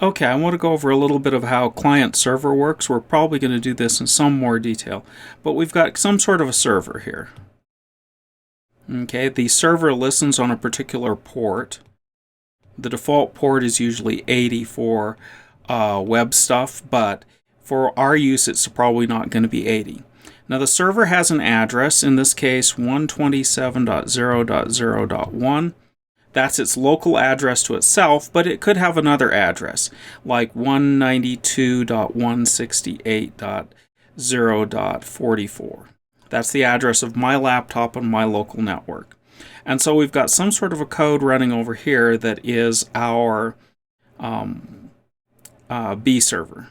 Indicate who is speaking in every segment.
Speaker 1: Okay, I want to go over a little bit of how client-server works. We're probably going to do this in some more detail, but we've got some sort of a server here. Okay, the server listens on a particular port. The default port is usually 80 for web stuff, but for our use, it's probably not going to be 80. Now, the server has an address, in this case 127.0.0.1. That's its local address to itself, but it could have another address, like 192.168.0.44. That's the address of my laptop on my local network. And so we've got some sort of a code running over here that is our B server.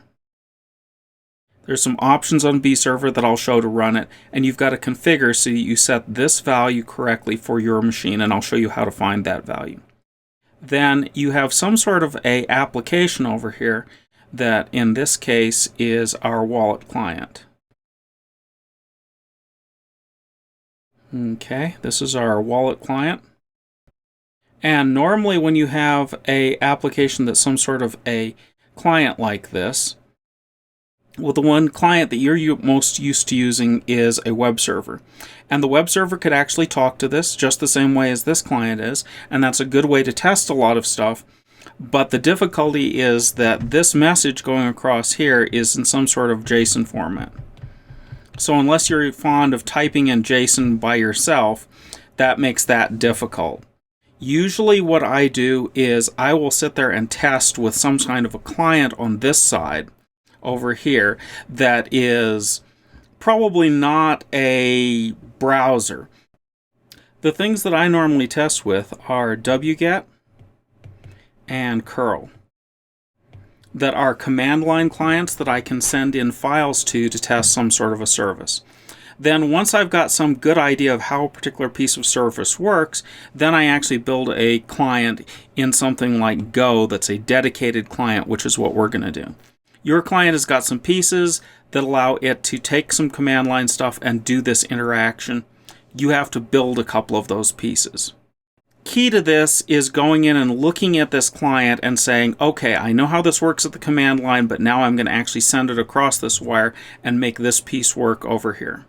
Speaker 1: There's some options on B server that I'll show to run it, and you've got to configure so that you set this value correctly for your machine, and I'll show you how to find that value. Then you have some sort of a application over here that in this case is our wallet client. Okay, this is our wallet client. And normally when you have a application that's some sort of a client like this, well, the one client that you're most used to using is a web server. And the web server could actually talk to this just the same way as this client is, and that's a good way to test a lot of stuff. But the difficulty is that this message going across here is in some sort of JSON format. So unless you're fond of typing in JSON by yourself, that makes that difficult. Usually what I do is I will sit there and test with some kind of a client on this side over here that is probably not a browser. The things that I normally test with are wget and curl, that are command line clients that I can send in files to test some sort of a service. Then once I've got some good idea of how a particular piece of service works, then I actually build a client in something like Go that's a dedicated client, which is what we're going to do. Your client has got some pieces that allow it to take some command line stuff and do this interaction. You have to build a couple of those pieces. Key to this is going in and looking at this client and saying, okay, I know how this works at the command line, but now I'm going to actually send it across this wire and make this piece work over here.